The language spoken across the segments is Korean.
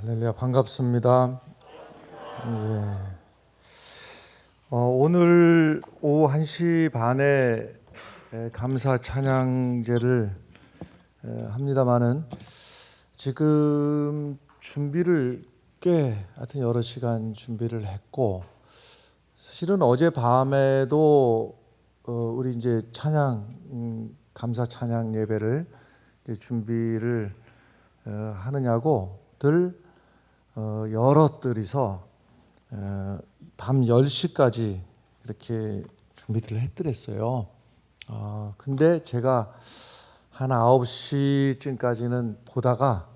할렐루야, 반갑습니다. 예. 오늘 오후 1시 반에 감사 찬양제를 합니다마는 지금 준비를 꽤 하여튼 여러 시간 준비를 했고, 사실은 어제 밤에도 우리 이제 찬양 감사 찬양 예배를 이제 준비를 하느냐고들 여럿들이서 밤 10시까지 이렇게 준비를 했더랬어요. 근데 제가 한 9시쯤까지는 보다가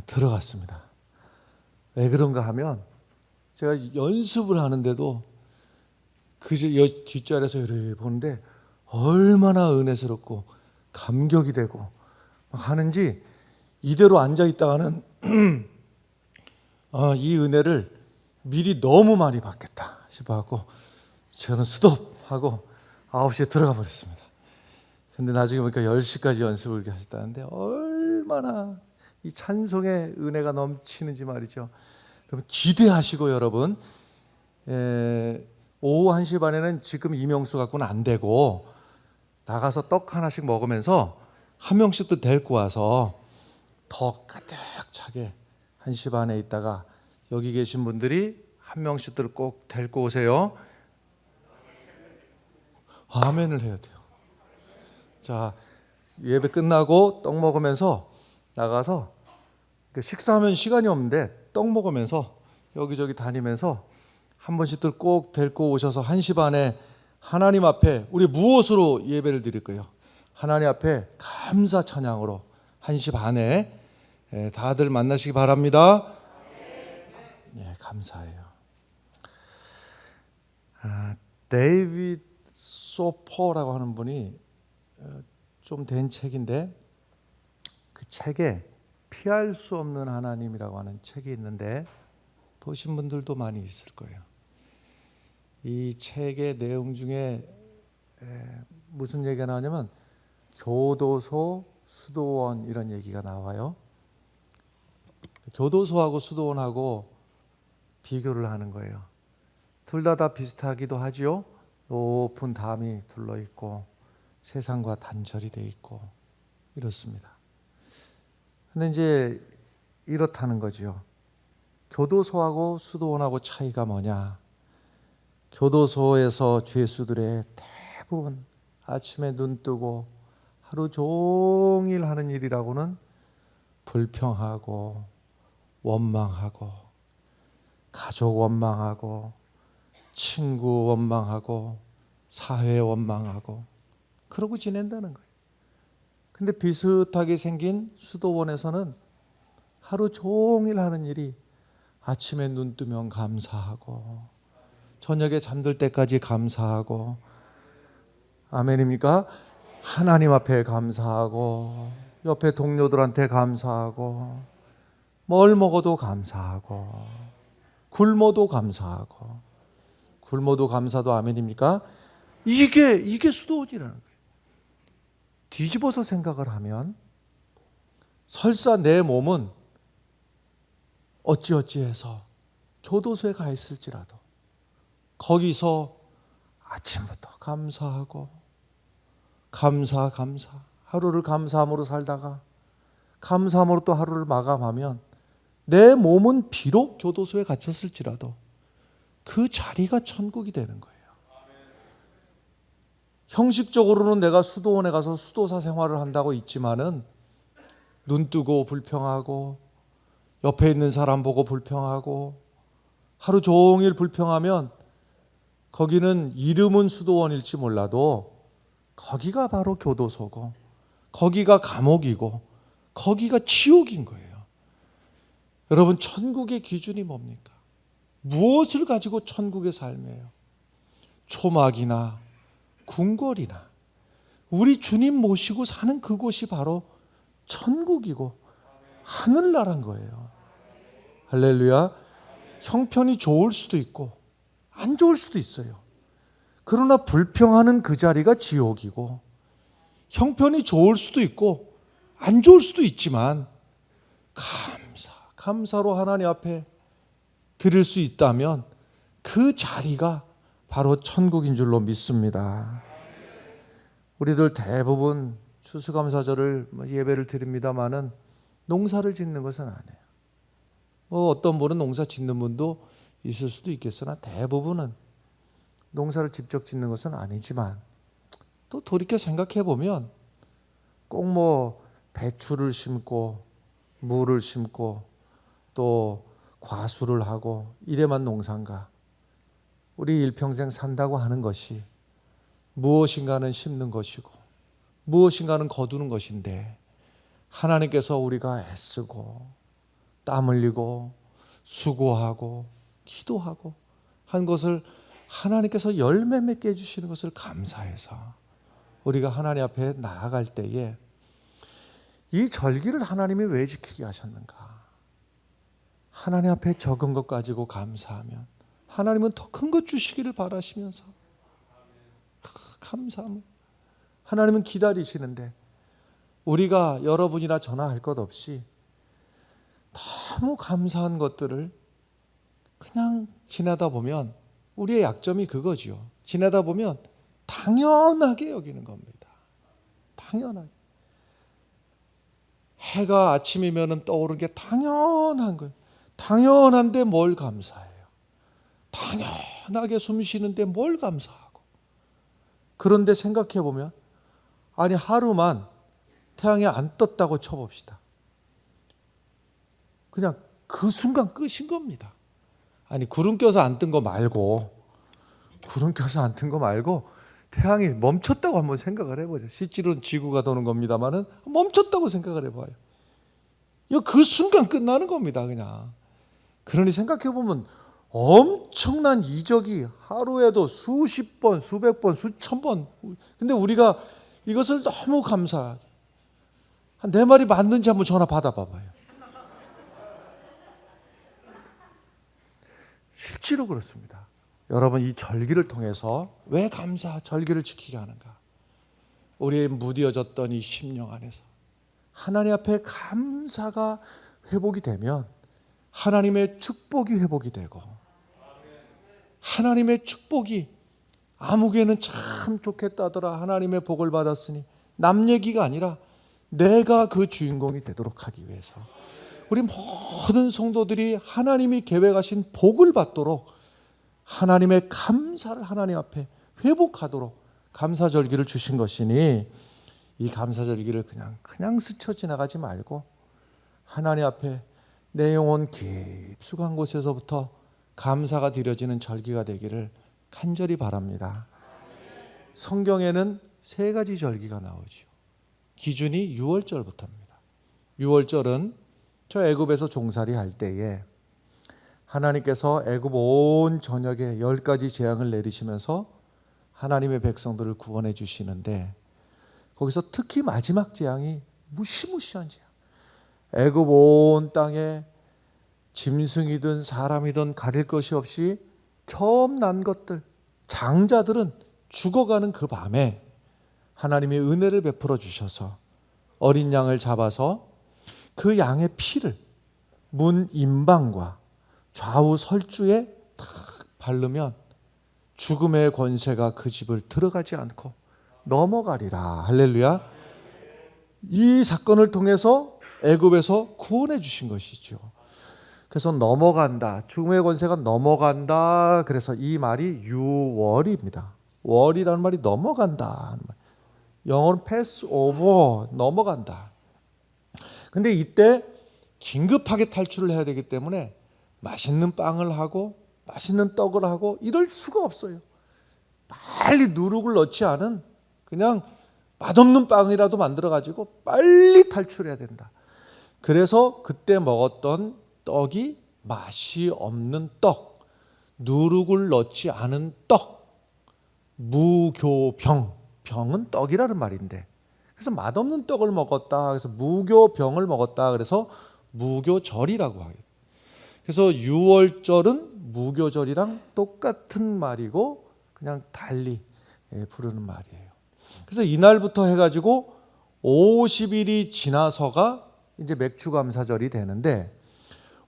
들어갔습니다. 왜 그런가 하면 제가 연습을 하는데도 그 뒷자리에서 이렇게 보는데 얼마나 은혜스럽고 감격이 되고 하는지, 이대로 앉아 있다가는 이 은혜를 미리 너무 많이 받겠다 싶어갖고 저는 스톱하고 9시에 들어가 버렸습니다. 근데 나중에 보니까 10시까지 연습을 이렇게 하셨다는데 얼마나 이 찬송의 은혜가 넘치는지 말이죠. 여러분 기대하시고, 여러분 오후 1시 반에는 지금 이명수 갖고는 안 되고 나가서 떡 하나씩 먹으면서 한 명씩도 데리고 와서 더 가득 차게 1시 반에 있다가 여기 계신 분들이 한 명씩들 꼭 데리고 오세요. 아멘을 해야 돼요. 자, 예배 끝나고 떡 먹으면서 나가서 식사하면 시간이 없는데 떡 먹으면서 여기저기 다니면서 한 분씩들 꼭 데리고 오셔서 1시 반에 하나님 앞에 우리 무엇으로 예배를 드릴 거예요? 하나님 앞에 감사 찬양으로 1시 반에 다들 만나시기 바랍니다. 네, 감사해요. 데이비드 소퍼라고 하는 분이 좀 된 책인데, 그 책에 피할 수 없는 하나님이라고 하는 책이 있는데 보신 분들도 많이 있을 거예요. 이 책의 내용 중에 무슨 얘기가 나오냐면 교도소, 수도원 이런 얘기가 나와요. 교도소하고 수도원하고 비교를 하는 거예요. 둘 다 비슷하기도 하지요. 높은 담이 둘러있고 세상과 단절이 돼 있고 이렇습니다. 근데 이제 이렇다는 거죠. 교도소하고 수도원하고 차이가 뭐냐? 교도소에서 죄수들의 대부분 아침에 눈 뜨고 하루 종일 하는 일이라고는 불평하고 원망하고 가족 원망하고 친구 원망하고 사회 원망하고 그러고 지낸다는 거예요. 근데 비슷하게 생긴 수도원에서는 하루 종일 하는 일이 아침에 눈 뜨면 감사하고 저녁에 잠들 때까지 감사하고, 아멘입니까? 하나님 앞에 감사하고 옆에 동료들한테 감사하고 뭘 먹어도 감사하고 굶어도 감사하고, 굶어도 감사도 아멘입니까? 이게 수도원이라는 거예요. 뒤집어서 생각을 하면 설사 내 몸은 어찌어찌해서 교도소에 가 있을지라도 거기서 아침부터 감사하고 감사 하루를 감사함으로 살다가 감사함으로 또 하루를 마감하면 내 몸은 비록 교도소에 갇혔을지라도 그 자리가 천국이 되는 거예요. 형식적으로는 내가 수도원에 가서 수도사 생활을 한다고 있지만은 눈 뜨고 불평하고 옆에 있는 사람 보고 불평하고 하루 종일 불평하면 거기는 이름은 수도원일지 몰라도 거기가 바로 교도소고 거기가 감옥이고 거기가 지옥인 거예요. 여러분, 천국의 기준이 뭡니까? 무엇을 가지고 천국의 삶이에요? 초막이나 궁궐이나 우리 주님 모시고 사는 그곳이 바로 천국이고 하늘나라인 거예요. 할렐루야. 형편이 좋을 수도 있고 안 좋을 수도 있어요. 그러나 불평하는 그 자리가 지옥이고, 형편이 좋을 수도 있고 안 좋을 수도 있지만 감사로 하나님 앞에 드릴 수 있다면 그 자리가 바로 천국인 줄로 믿습니다. 우리들 대부분 추수감사절을 예배를 드립니다마는 농사를 짓는 것은 아니에요. 어떤 분은 농사 짓는 분도 있을 수도 있겠으나 대부분은 농사를 직접 짓는 것은 아니지만 또 돌이켜 생각해 보면 꼭 배추를 심고 무를 심고 또 과수를 하고 이래만 농사인가? 우리 일평생 산다고 하는 것이 무엇인가는 심는 것이고 무엇인가는 거두는 것인데 하나님께서 우리가 애쓰고 땀 흘리고 수고하고 기도하고 한 것을 하나님께서 열매 맺게 해주시는 것을 감사해서 우리가 하나님 앞에 나아갈 때에 이 절기를 하나님이 왜 지키게 하셨는가? 하나님 앞에 적은 것 가지고 감사하면 하나님은 더 큰 것 주시기를 바라시면서 감사함을 하나님은 기다리시는데 우리가 여러분이나 저나 할 것 없이 너무 감사한 것들을 그냥 지나다 보면 우리의 약점이 그거죠. 지나다 보면 당연하게 여기는 겁니다. 당연하게. 해가 아침이면 떠오르는 게 당연한 거예요. 당연한데 뭘 감사해요. 당연하게 숨 쉬는데 뭘 감사하고. 그런데 생각해 보면 아니 하루만 태양이 안 떴다고 쳐봅시다. 그냥 그 순간 끝인 겁니다. 아니 구름 껴서 안 뜬 거 말고 태양이 멈췄다고 한번 생각을 해보죠. 실제로는 지구가 도는 겁니다만은 멈췄다고 생각을 해봐요. 그 순간 끝나는 겁니다. 그냥. 그러니 생각해 보면 엄청난 이적이 하루에도 수십 번, 수백 번, 수천 번. 근데 우리가 이것을 너무 감사하게 내 말이 맞는지 한번 전화 받아봐봐요. 실제로 그렇습니다. 여러분 이 절기를 통해서 왜 절기를 지키게 하는가? 우리의 무뎌졌던 이 심령 안에서 하나님 앞에 감사가 회복이 되면 하나님의 축복이 회복이 되고 하나님의 축복이 아무개는 참 좋겠다더라 하나님의 복을 받았으니 남 얘기가 아니라 내가 그 주인공이 되도록 하기 위해서 우리 모든 성도들이 하나님이 계획하신 복을 받도록 하나님의 감사를 하나님 앞에 회복하도록 감사절기를 주신 것이니 이 감사절기를 그냥 스쳐 지나가지 말고 하나님 앞에 내 영혼 깊숙한 곳에서부터 감사가 드려지는 절기가 되기를 간절히 바랍니다. 성경에는 3가지 절기가 나오죠. 기준이 6월절부터입니다. 6월절은 저 애굽에서 종살이 할 때에 하나님께서 애굽 온 전역에 10가지 재앙을 내리시면서 하나님의 백성들을 구원해 주시는데 거기서 특히 마지막 재앙이 무시무시한 재앙. 애굽 온 땅에 짐승이든 사람이든 가릴 것이 없이 처음 난 것들, 장자들은 죽어가는 그 밤에 하나님이 은혜를 베풀어 주셔서 어린 양을 잡아서 그 양의 피를 문 임방과 좌우 설주에 탁 바르면 죽음의 권세가 그 집을 들어가지 않고 넘어가리라. 할렐루야. 이 사건을 통해서 애굽에서 구원해 주신 것이죠. 그래서 넘어간다. 죽음의 권세가 넘어간다. 그래서 이 말이 유월입니다. 월이라는 말이 넘어간다. 영어는 pass over, 넘어간다. 근데 이때 긴급하게 탈출을 해야 되기 때문에 맛있는 빵을 하고 맛있는 떡을 하고 이럴 수가 없어요. 빨리 누룩을 넣지 않은 그냥 맛없는 빵이라도 만들어가지고 빨리 탈출해야 된다. 그래서 그때 먹었던 떡이 맛이 없는 떡, 누룩을 넣지 않은 떡, 무교병, 병은 떡이라는 말인데 그래서 맛없는 떡을 먹었다. 그래서 무교병을 먹었다. 그래서 무교절이라고 하요. 그래서 유월절은 무교절이랑 똑같은 말이고 그냥 달리 부르는 말이에요. 그래서 이날부터 해가지고 50일이 지나서가 이제 맥주감사절이 되는데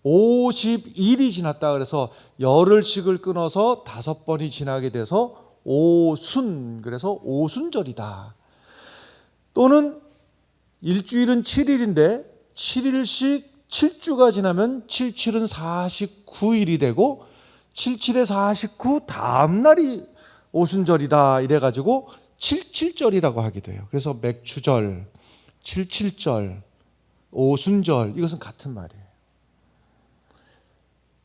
50일이 지났다 그래서 열흘씩을 끊어서 5번이 지나게 돼서 오순, 그래서 오순절이다. 또는 일주일은 7일인데 7일씩 7주가 지나면 77은 49일이 되고 77에 49 다음 날이 오순절이다 이래가지고 77절이라고 하기도 해요. 그래서 맥추절, 77절, 오순절 이것은 같은 말이에요.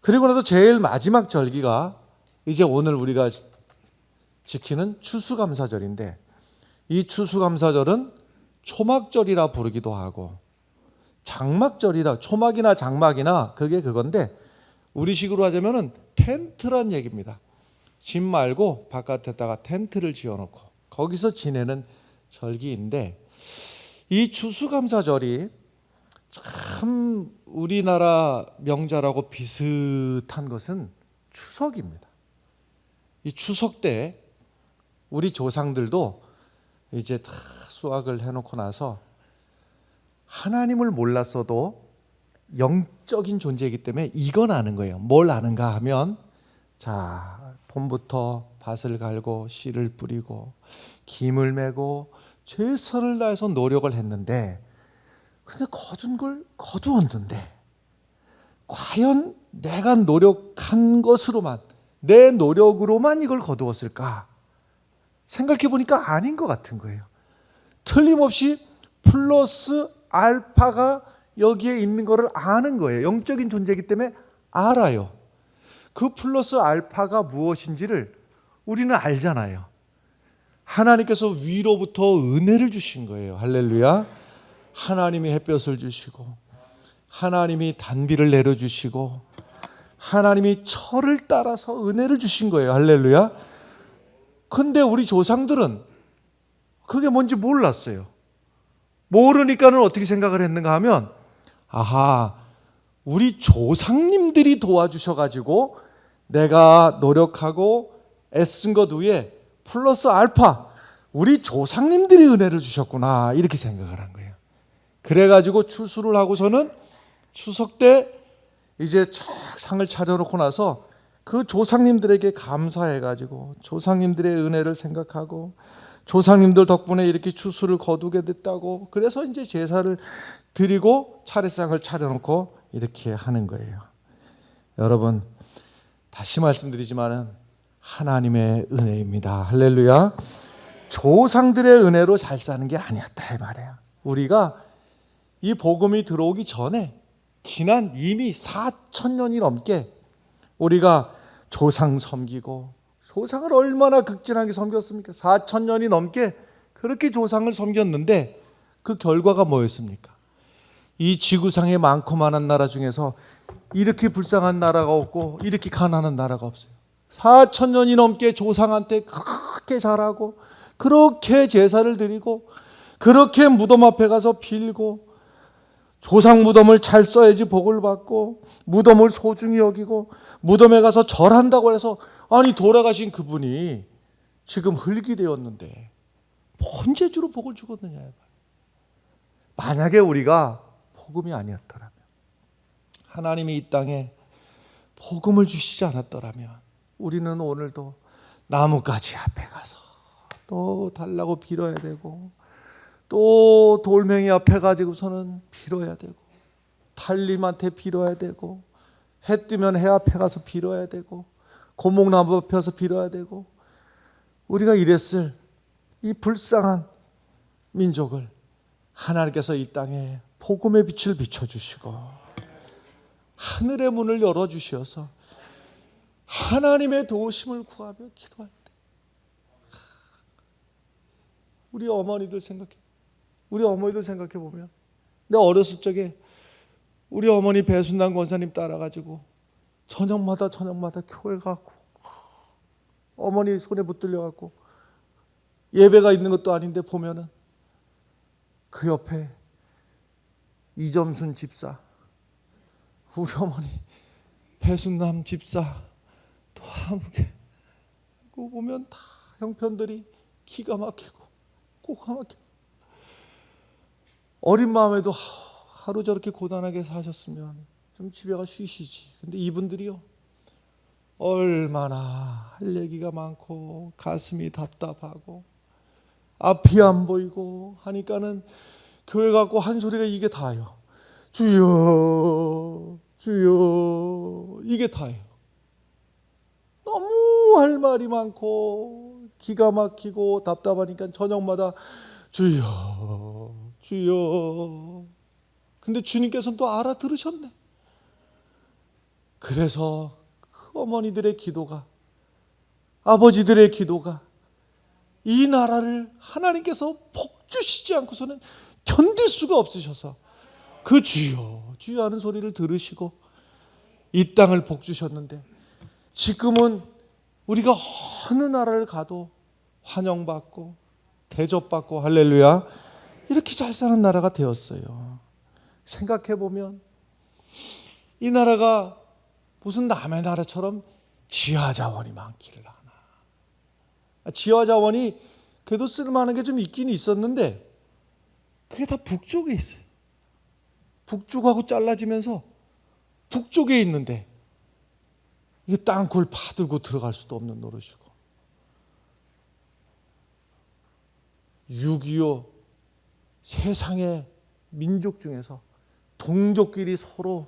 그리고 나서 제일 마지막 절기가 이제 오늘 우리가 지키는 추수감사절인데, 이 추수감사절은 초막절이라 부르기도 하고 장막절이라, 초막이나 장막이나 그게 그건데 우리식으로 하자면은 텐트란 얘기입니다. 집 말고 바깥에다가 텐트를 지어놓고 거기서 지내는 절기인데, 이 추수감사절이 참 우리나라 명절하고 비슷한 것은 추석입니다. 이 추석 때 우리 조상들도 이제 다 수학을 해놓고 나서 하나님을 몰랐어도 영적인 존재이기 때문에 이건 아는 거예요. 뭘 아는가 하면, 자, 봄부터 밭을 갈고 씨를 뿌리고 김을 메고 최선을 다해서 노력을 했는데, 근데 거둔 걸 거두었는데 과연 내가 노력한 것으로만, 내 노력으로만 이걸 거두었을까? 생각해 보니까 아닌 것 같은 거예요. 틀림없이 플러스 알파가 여기에 있는 것을 아는 거예요. 영적인 존재이기 때문에 알아요. 그 플러스 알파가 무엇인지를 우리는 알잖아요. 하나님께서 위로부터 은혜를 주신 거예요. 할렐루야. 하나님이 햇볕을 주시고 하나님이 단비를 내려주시고 하나님이 철을 따라서 은혜를 주신 거예요. 할렐루야. 근데 우리 조상들은 그게 뭔지 몰랐어요. 모르니까는 어떻게 생각을 했는가 하면, 아하, 우리 조상님들이 도와주셔가지고 내가 노력하고 애쓴 것 위에 플러스 알파, 우리 조상님들이 은혜를 주셨구나, 이렇게 생각을 한 거예요. 그래가지고 추수를 하고서는 추석 때 이제 쫙 상을 차려놓고 나서 그 조상님들에게 감사해가지고 조상님들의 은혜를 생각하고 조상님들 덕분에 이렇게 추수를 거두게 됐다고, 그래서 이제 제사를 드리고 차례상을 차려놓고 이렇게 하는 거예요. 여러분, 다시 말씀드리지만은 하나님의 은혜입니다. 할렐루야. 조상들의 은혜로 잘 사는 게 아니었다 이 말이에요. 우리가 이 복음이 들어오기 전에 지난 이미 4,000년이 넘게 우리가 조상 섬기고, 조상을 얼마나 극진하게 섬겼습니까? 4,000년이 넘게 그렇게 조상을 섬겼는데 그 결과가 뭐였습니까? 이 지구상에 많고 많은 나라 중에서 이렇게 불쌍한 나라가 없고 이렇게 가난한 나라가 없어요. 4,000년이 넘게 조상한테 그렇게 잘하고 그렇게 제사를 드리고 그렇게 무덤 앞에 가서 빌고 조상 무덤을 잘 써야지 복을 받고 무덤을 소중히 여기고 무덤에 가서 절한다고 해서, 아니 돌아가신 그분이 지금 흙이 되었는데 뭔 재주로 복을 주겠느냐. 만약에 우리가 복음이 아니었더라면, 하나님이 이 땅에 복음을 주시지 않았더라면 우리는 오늘도 나뭇가지 앞에 가서 또 달라고 빌어야 되고, 또 돌멩이 앞에 가지고서는 빌어야 되고, 달님한테 빌어야 되고, 해 뜨면 해 앞에 가서 빌어야 되고, 고목나무 앞에 가서 빌어야 되고, 우리가 이랬을 이 불쌍한 민족을 하나님께서 이 땅에 복음의 빛을 비춰주시고 하늘의 문을 열어주셔서 하나님의 도우심을 구하며 기도할 때, 우리 어머니들 생각해 보면, 내가 어렸을 적에 우리 어머니 배순남 권사님 따라가지고 저녁마다 교회 가고 어머니 손에 붙들려 갖고 예배가 있는 것도 아닌데 보면은 그 옆에 이점순 집사, 우리 어머니 배순남 집사, 또 아무개, 그거 보면 다 형편들이 기가 막히고 고가 막히고, 어린 마음에도 하루 저렇게 고단하게 사셨으면 좀 집에 가 쉬시지. 근데 이분들이요, 얼마나 할 얘기가 많고 가슴이 답답하고 앞이 안 보이고 하니까는 교회 가고 한 소리가 이게 다예요. 주여 주여, 이게 다예요. 너무 할 말이 많고 기가 막히고 답답하니까 저녁마다 주여 주여. 근데 주님께서는 또 알아들으셨네. 그래서 그 어머니들의 기도가, 아버지들의 기도가 이 나라를 하나님께서 복 주시지 않고서는 견딜 수가 없으셔서 그 주여 주여 하는 소리를 들으시고 이 땅을 복 주셨는데, 지금은 우리가 어느 나라를 가도 환영받고 대접받고 할렐루야, 이렇게 잘 사는 나라가 되었어요. 생각해보면 이 나라가 무슨 남의 나라처럼 지하자원이 많기를 하나. 지하자원이 그래도 쓸만한 게 좀 있긴 있었는데 그게 다 북쪽에 있어요. 북쪽하고 잘라지면서 북쪽에 있는데 이게 땅굴 파들고 들어갈 수도 없는 노릇이고, 6.25 세상의 민족 중에서 동족끼리 서로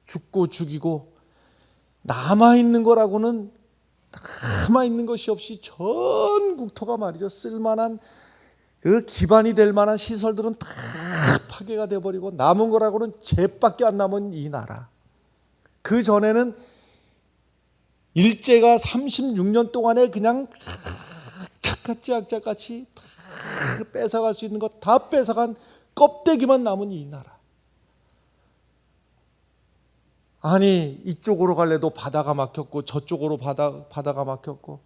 죽고 죽이고 남아있는 거라고는 남아있는 것이 없이 전 국토가 말이죠, 쓸만한 그 기반이 될 만한 시설들은 다 파괴가 돼버리고 남은 거라고는 잿밖에 안 남은 이 나라. 그 전에는 일제가 36년 동안에 그냥 악착같이 악착같이 다 뺏어갈 수 있는 것 다 뺏어간 껍데기만 남은 이 나라. 아니, 이쪽으로 갈래도 바다가 막혔고 저쪽으로 바다가 막혔고,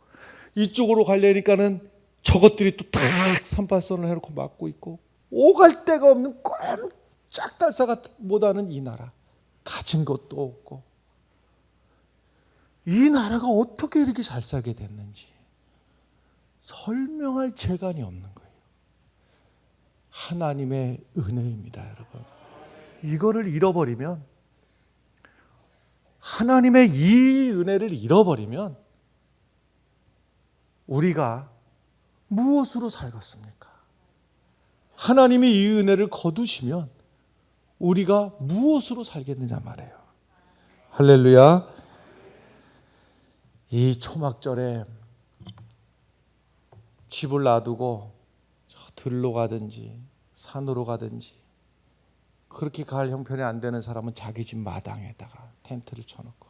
이쪽으로 가려니까는 저것들이 또 탁 선발선을 해놓고 막고 있고, 오갈 데가 없는 꼼짝달싹 못하는 이 나라. 가진 것도 없고, 이 나라가 어떻게 이렇게 잘 살게 됐는지 설명할 재간이 없는 거예요. 하나님의 은혜입니다, 여러분. 이거를 잃어버리면, 하나님의 이 은혜를 잃어버리면 우리가 무엇으로 살겠습니까? 하나님이 이 은혜를 거두시면 우리가 무엇으로 살겠느냐 말이에요. 할렐루야. 이 초막절에 집을 놔두고 저 들로 가든지 산으로 가든지, 그렇게 갈 형편이 안 되는 사람은 자기 집 마당에다가 텐트를 쳐놓고,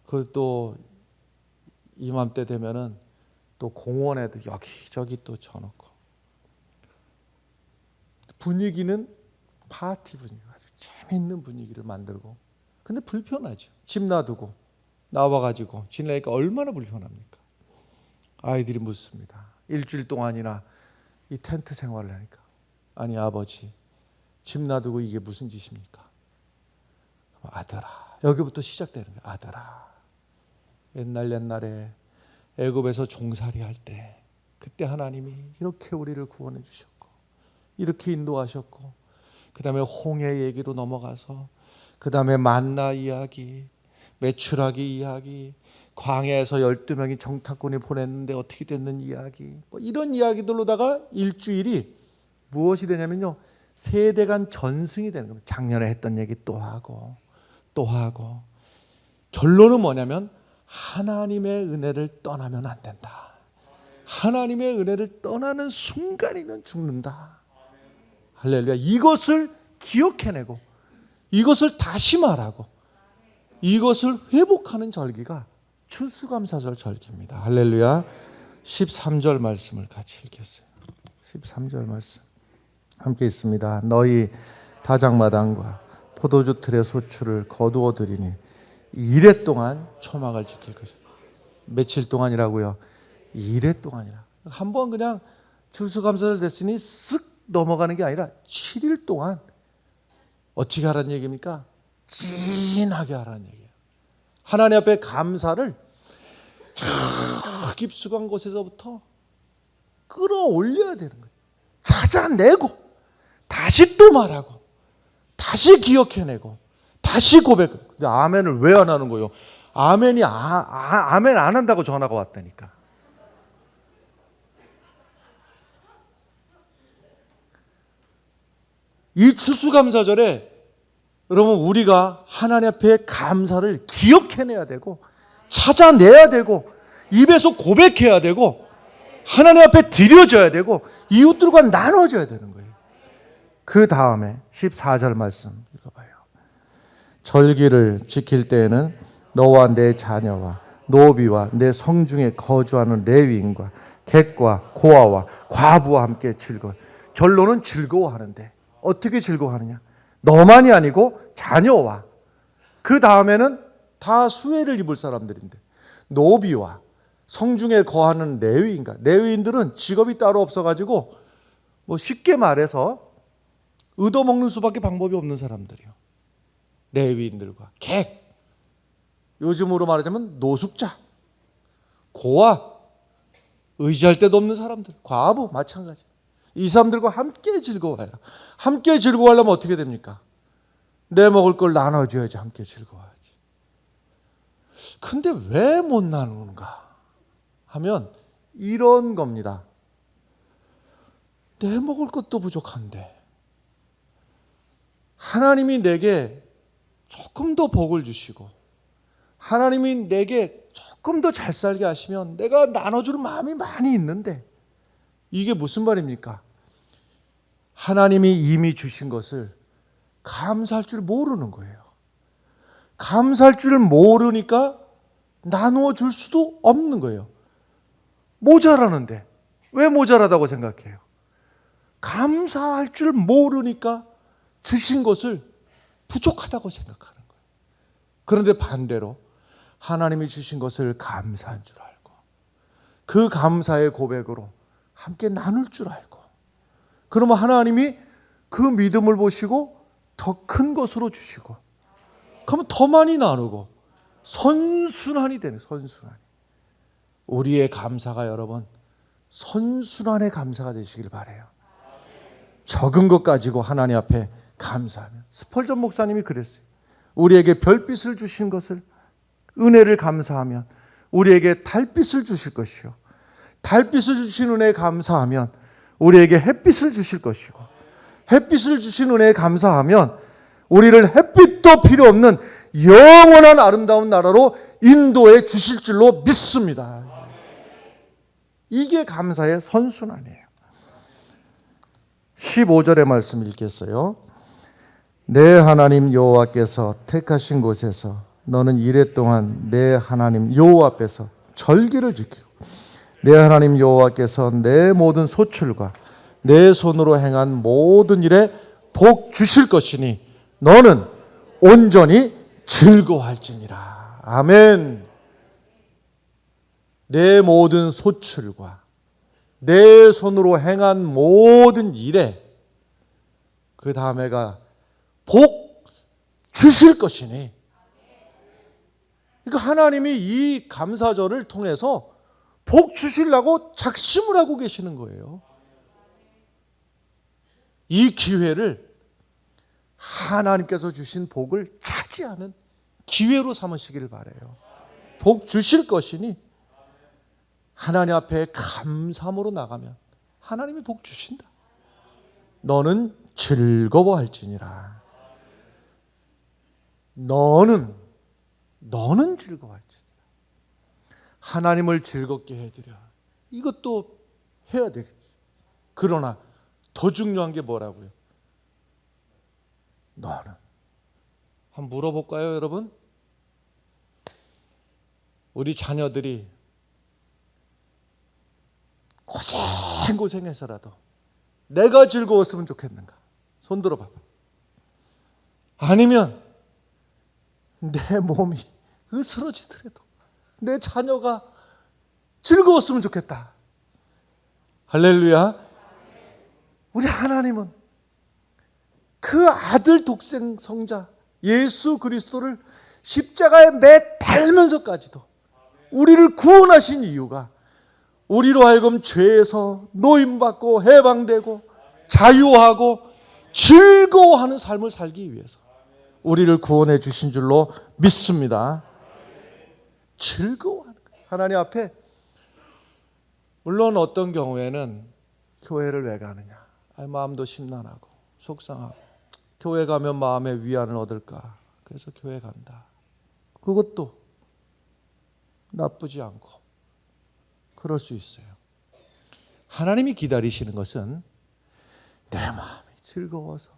그걸 또 이맘때 되면은 또 공원에도 여기저기 또 쳐놓고, 분위기는 파티 분위기, 아주 재밌는 분위기를 만들고. 근데 불편하죠. 집 놔두고 나와가지고 지내니까 얼마나 불편합니까? 아이들이 묻습니다. 일주일 동안이나 이 텐트 생활을 하니까, 아니 아버지, 집 놔두고 이게 무슨 짓입니까? 아들아, 여기부터 시작되는 거예요. 아들아, 옛날에 애굽에서 종살이 할 때 그때 하나님이 이렇게 우리를 구원해 주셨고 이렇게 인도하셨고, 그 다음에 홍해 얘기로 넘어가서 그 다음에 만나 이야기, 메추라기 이야기, 광야에서 12명이 정탐꾼이 보냈는데 어떻게 됐는 이야기, 뭐 이런 이야기들로다가 일주일이 무엇이 되냐면요, 세대간 전승이 되는 겁니다. 작년에 했던 얘기 또 하고 또 하고. 결론은 뭐냐면 하나님의 은혜를 떠나면 안 된다. 하나님의 은혜를 떠나는 순간이면 죽는다. 할렐루야. 이것을 기억해내고 이것을 다시 말하고 이것을 회복하는 절기가 추수감사절 절기입니다. 할렐루야. 13절 말씀을 같이 읽겠어요. 13절 말씀 함께 있습니다. 너희 다장마당과 포도주 틀의 소출을 거두어 드리니 이래 동안 초막을 지킬 것이다. 며칠 동안이라고요? 이래 동안이라. 한번 그냥 추수감사절 됐으니 쓱 넘어가는 게 아니라 7일 동안 어떻게 하라는 얘기입니까? 진하게 하라는 얘기예요. 하나님 앞에 감사를 저 깊숙한 곳에서부터 끌어올려야 되는 거예요. 찾아내고 다시 또 말하고 다시 기억해내고 다시 고백. 근데 아멘을 왜 안 하는 거예요? 아멘이 아멘 안 한다고 전화가 왔다니까. 이 추수감사절에 여러분 우리가 하나님 앞에 감사를 기억해내야 되고 찾아내야 되고 입에서 고백해야 되고 하나님 앞에 드려져야 되고 이웃들과 나눠져야 되는 거예요. 그 다음에 14절 말씀 읽어봐요. 절기를 지킬 때에는 너와 내 자녀와 노비와 내 성중에 거주하는 레위인과 객과 고아와 과부와 함께 즐거워. 결론은 즐거워하는데 어떻게 즐거워하느냐? 너만이 아니고 자녀와 그 다음에는 다 수혜를 입을 사람들인데 노비와 성중에 거하는 레위인가? 레위인들은 직업이 따로 없어가지고 뭐 쉽게 말해서 얻어먹는 수밖에 방법이 없는 사람들이요. 레위인들과 객, 요즘으로 말하자면 노숙자, 고아, 의지할 데도 없는 사람들, 과부 마찬가지. 이 사람들과 함께 즐거워해요. 함께 즐거워하려면 어떻게 됩니까? 내 먹을 걸 나눠줘야지 함께 즐거워하지. 근데 왜 못 나누는가 하면 이런 겁니다. 내 먹을 것도 부족한데 하나님이 내게 조금 더 복을 주시고 하나님이 내게 조금 더 잘 살게 하시면 내가 나눠주는 마음이 많이 있는데 이게 무슨 말입니까? 하나님이 이미 주신 것을 감사할 줄 모르는 거예요. 감사할 줄 모르니까 나누어 줄 수도 없는 거예요. 모자라는데 왜 모자라다고 생각해요? 감사할 줄 모르니까 주신 것을 부족하다고 생각하는 거예요. 그런데 반대로 하나님이 주신 것을 감사한 줄 알고 그 감사의 고백으로 함께 나눌 줄 알고 그러면 하나님이 그 믿음을 보시고 더 큰 것으로 주시고 그러면 더 많이 나누고 선순환이 되는 선순환. 우리의 감사가 여러분 선순환의 감사가 되시길 바라요. 적은 것 가지고 하나님 앞에 감사하면 스펄전 목사님이 그랬어요. 우리에게 별빛을 주신 것을 은혜를 감사하면 우리에게 달빛을 주실 것이요 달빛을 주신 은혜에 감사하면 우리에게 햇빛을 주실 것이고 햇빛을 주신 은혜에 감사하면 우리를 햇빛도 필요 없는 영원한 아름다운 나라로 인도해 주실 줄로 믿습니다. 이게 감사의 선순환이에요. 15절의 말씀 읽겠어요. 내 하나님 여호와께서 택하신 곳에서 너는 이레 동안 내 하나님 여호와 앞에서 절기를 지키고 내 하나님 여호와께서 내 모든 소출과 내 손으로 행한 모든 일에 복 주실 것이니 너는 온전히 즐거워할지니라. 아멘. 내 모든 소출과 내 손으로 행한 모든 일에 그 다음에가 복 주실 것이니 그러니까 하나님이 이 감사절을 통해서 복 주시려고 작심을 하고 계시는 거예요. 이 기회를 하나님께서 주신 복을 차지하는 기회로 삼으시기를 바라요. 복 주실 것이니 하나님 앞에 감사함으로 나가면 하나님이 복 주신다. 너는 즐거워할지니라. 너는 즐거워할지니라. 하나님을 즐겁게 해드려. 이것도 해야 되겠지. 그러나 더 중요한 게 뭐라고요? 너는. 한번 물어볼까요, 여러분? 우리 자녀들이 고생해서라도 내가 즐거웠으면 좋겠는가? 손 들어봐. 아니면 내 몸이 으스러지더라도 내 자녀가 즐거웠으면 좋겠다. 할렐루야. 우리 하나님은 그 아들 독생 성자 예수 그리스도를 십자가에 매 달면서까지도 우리를 구원하신 이유가 우리로 하여금 죄에서 노임받고 해방되고 자유하고 즐거워하는 삶을 살기 위해서 우리를 구원해 주신 줄로 믿습니다. 즐거워하는 거예요. 하나님 앞에. 물론 어떤 경우에는 교회를 왜 가느냐, 마음도 심란하고 속상하고, 교회 가면 마음의 위안을 얻을까, 그래서 교회 간다. 그것도 나쁘지 않고 그럴 수 있어요. 하나님이 기다리시는 것은 내 마음이 즐거워서,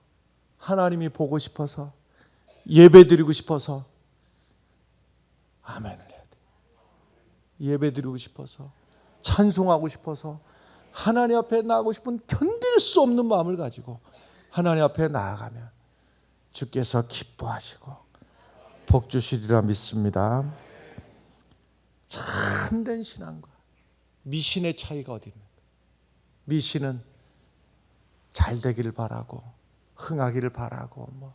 하나님이 보고 싶어서, 예배드리고 싶어서, 아멘을 해야 돼. 예배드리고 싶어서, 찬송하고 싶어서, 하나님 앞에 나가고 싶은 견딜 수 없는 마음을 가지고 하나님 앞에 나아가면 주께서 기뻐하시고 복 주시리라 믿습니다. 참된 신앙과 미신의 차이가 어디 있는가? 미신은 잘 되기를 바라고 흥하기를 바라고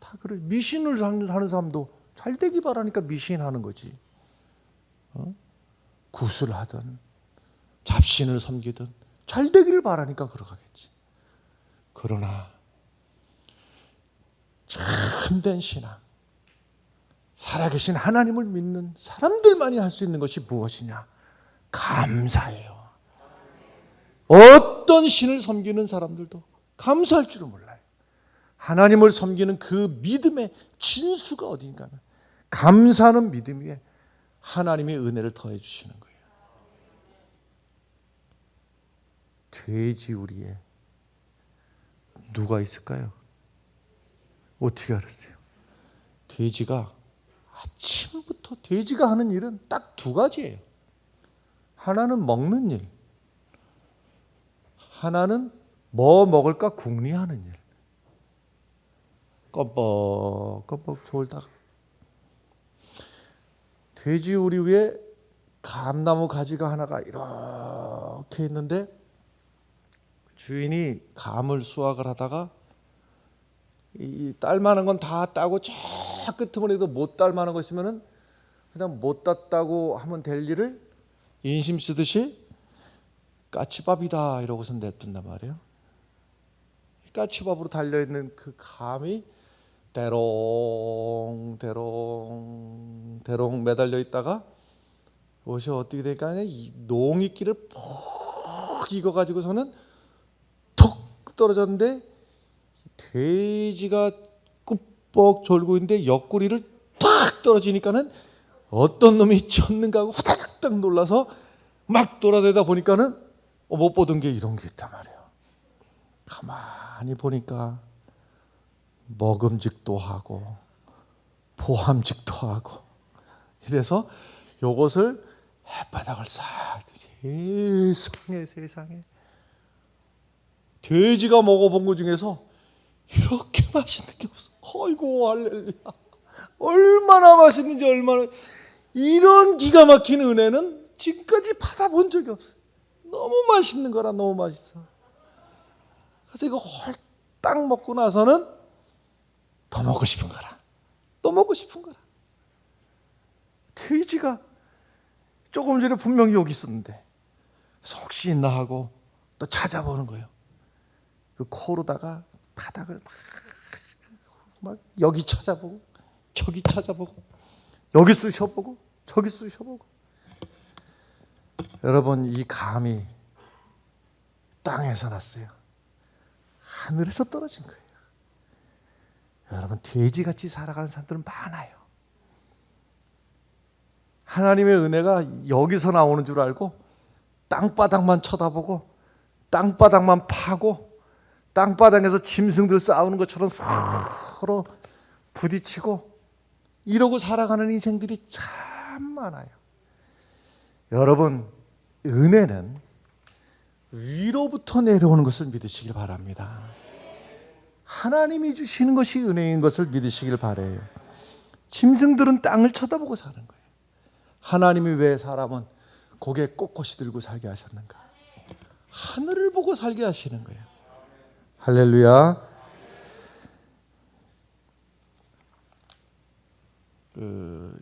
다 그래. 미신을 하는 사람도 잘 되기 바라니까 미신하는 거지. 굿을 하든 잡신을 섬기든 잘 되기를 바라니까 그러겠지. 그러나 참된 신앙, 살아계신 하나님을 믿는 사람들만이 할 수 있는 것이 무엇이냐? 감사해요. 어떤 신을 섬기는 사람들도 감사할 줄을 몰라요. 하나님을 섬기는 그 믿음의 진수가 어딘가 하면 감사하는 믿음 위에 하나님의 은혜를 더해 주시는 거예요. 돼지우리에 누가 있을까요? 어떻게 알았어요? 돼지가 아침부터 돼지가 하는 일은 딱 두 가지예요. 하나는 먹는 일, 하나는 뭐 먹을까 궁리하는 일. 껌뻑껌뻑 졸다가 돼지우리 위에 감나무 가지가 하나가 이렇게 있는데 주인이 감을 수확을 하다가 이 딸만한 건 다 따고 저 끄트머리도 못 딸만한 거 있으면은 그냥 못 땄다고 하면 될 일을 인심 쓰듯이 까치밥이다 이러고서 냈던단 말이에요. 까치밥으로 달려있는 그 감이 대롱대롱 매달려 있다가 옷이 어떻게 되니까 이 농이끼를 푹 익어가지고서는 툭 떨어졌는데 돼지가 꾸벅 졸고 있는데 옆구리를 탁 떨어지니까는 어떤 놈이 쳤는가 하고 후다닥 놀라서 막 돌아대다 보니까는 못 보던 게 이런 게 있단 말이에요. 가만히 보니까 먹음직도 하고 보함직도 하고 이래서 요것을 햇바닥을 싹 세상에 돼지가 먹어본 것 중에서 이렇게 맛있는 게 없어. 어이구 할렐루야. 얼마나 맛있는지 얼마나 이런 기가 막힌 은혜는 지금까지 받아본 적이 없어요. 너무 맛있는 거라 너무 맛있어. 그래서 이거 홀딱 먹고 나서는 더 먹고 싶은 거라. 또 먹고 싶은 거라. 돼지가 조금 전에 분명히 여기 있었는데 혹시 있나 하고 또 찾아보는 거예요. 그 코로다가 바닥을 막 여기 찾아보고 저기 찾아보고 여기 쑤셔보고 저기 쑤셔보고. 여러분 이 감이 땅에서 났어요. 하늘에서 떨어진 거예요. 여러분 돼지같이 살아가는 사람들은 많아요. 하나님의 은혜가 여기서 나오는 줄 알고 땅바닥만 쳐다보고 땅바닥만 파고 땅바닥에서 짐승들 싸우는 것처럼 서로 부딪히고 이러고 살아가는 인생들이 참 많아요. 여러분 은혜는 위로부터 내려오는 것을 믿으시길 바랍니다. 하나님이 주시는 것이 은혜인 것을 믿으시길 바라요. 짐승들은 땅을 쳐다보고 사는 거예요. 하나님이 왜 사람은 고개 꼿꼿이 들고 살게 하셨는가? 하늘을 보고 살게 하시는 거예요. 할렐루야.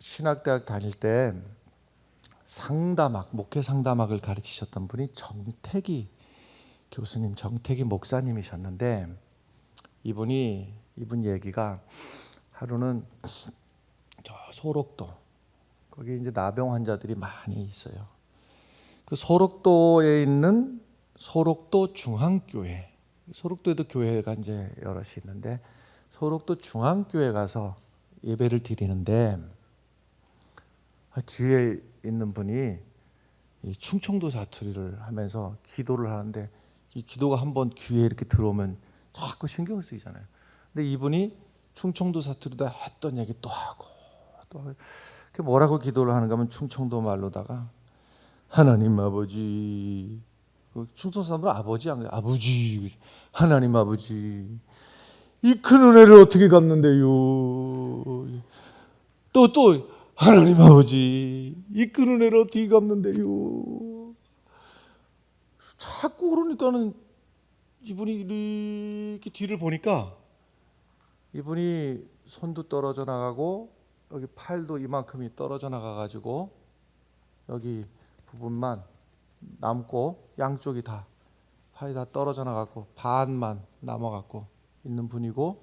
신학대학 다닐 때 상담학, 목회 상담학을 가르치셨던 분이 정택이 교수님, 정택이 목사님이셨는데 이분이 이분 얘기가 하루는 저 소록도 거기 이제 나병 환자들이 많이 있어요. 그 소록도에 있는 소록도 중앙교회, 소록도에도 교회가 이제 여럿이 있는데 소록도 중앙교회 가서 예배를 드리는데 뒤에 있는 분이 이 충청도 사투리를 하면서 기도를 하는데 이 기도가 한번 귀에 이렇게 들어오면 자꾸 신경 쓰이잖아요. 근데 이분이 충청도 사투리다 했던 얘기 또 하고 또 하고 그 뭐라고 기도를 하는가 하면 충청도 말로다가 하나님 아버지, 충청도 사람들은 아버지 안 그래, 아버지, 하나님 아버지 이 큰 은혜를 어떻게 갚는데요? 또 하나님 아버지 이 큰 은혜를 어떻게 갚는데요? 자꾸 그러니까는 이분이 이렇게 뒤를 보니까 이분이 손도 떨어져 나가고 여기 팔도 이만큼이 떨어져 나가가지고 여기 부분만 남고 양쪽이 다 팔이 다 떨어져 나가고 반만 남아갖고 있는 분이고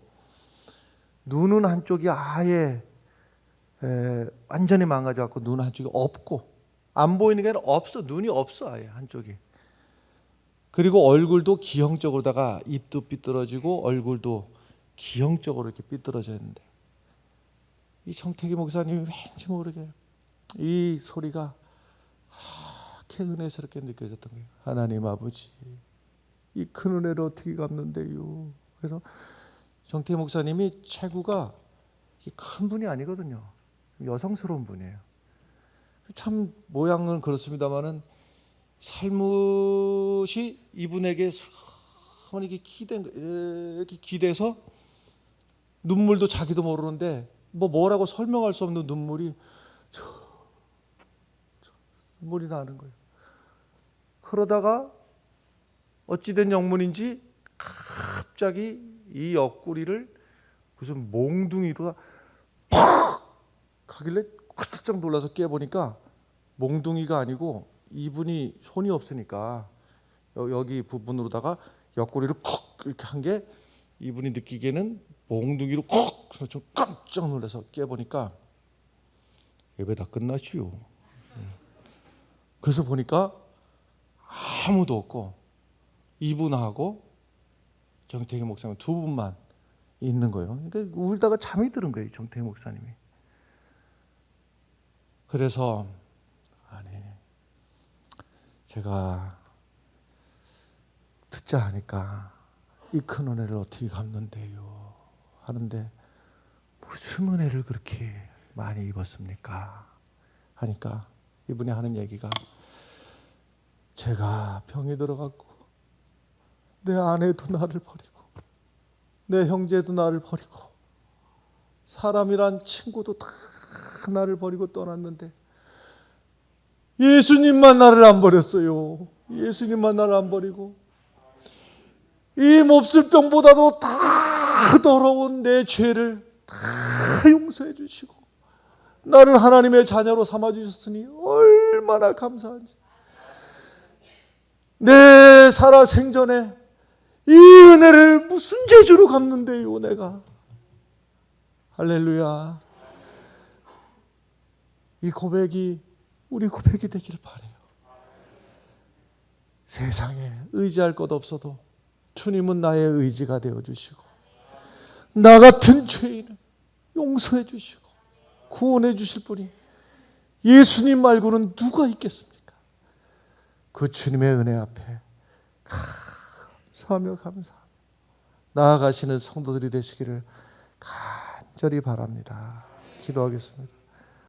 눈은 한쪽이 아예 완전히 망가져갖고 눈 한쪽이 없고 안 보이는 게 아니라 없어. 눈이 없어 아예 한쪽이. 그리고 얼굴도 기형적으로다가 입도 삐뚤어지고 얼굴도 기형적으로 이렇게 삐뚤어져 있는데 이 정태기 목사님이 왠지 모르게 이 소리가 그렇게 은혜스럽게 느껴졌던 거예요. 하나님 아버지 이 큰 은혜를 어떻게 갚는데요? 그래서 정태기 목사님이 체구가 큰 분이 아니거든요. 여성스러운 분이에요. 참 모양은 그렇습니다만은 살못이 이분에게 이렇게 이렇게 기대서 눈물도 자기도 모르는데 뭐라고 설명할 수 없는 눈물이 눈물이 나는 거예요. 그러다가 어찌된 영문인지 갑자기 이 옆구리를 무슨 몽둥이로 팍 하길래 깜짝 놀라서 깨보니까 몽둥이가 아니고 이분이 손이 없으니까 여기 부분으로다가 옆구리를 콕 이렇게 한 게 이분이 느끼기에는 몽둥이로 콕. 그래서 좀 깜짝 놀라서 깨보니까 예배 다 끝났지요. 그래서 보니까 아무도 없고 이분하고 정태기 목사님 두 분만 있는 거예요. 그러니까 울다가 잠이 드는 거예요, 정태기 목사님이. 그래서 아니 제가 듣자 하니까 이 큰 은혜를 어떻게 갚는데요? 하는데 무슨 은혜를 그렇게 많이 입었습니까? 하니까 이분이 하는 얘기가 제가 병이 들어갔고 내 아내도 나를 버리고 내 형제도 나를 버리고 사람이란 친구도 다 나를 버리고 떠났는데 예수님만 나를 안 버렸어요. 예수님만 나를 안 버리고 이 몹쓸 병보다도 다 더러운 내 죄를 다 용서해 주시고 나를 하나님의 자녀로 삼아 주셨으니 얼마나 감사한지. 내 살아 생전에 이 은혜를 무슨 재주로 갚는데요 내가. 할렐루야. 이 고백이 우리 고백이 되기를 바라요. 세상에 의지할 것 없어도 주님은 나의 의지가 되어주시고 나 같은 죄인을 용서해 주시고 구원해 주실 분이 예수님 말고는 누가 있겠습니까? 그 주님의 은혜 앞에 감사하며 감사하며 나아가시는 성도들이 되시기를 간절히 바랍니다. 기도하겠습니다.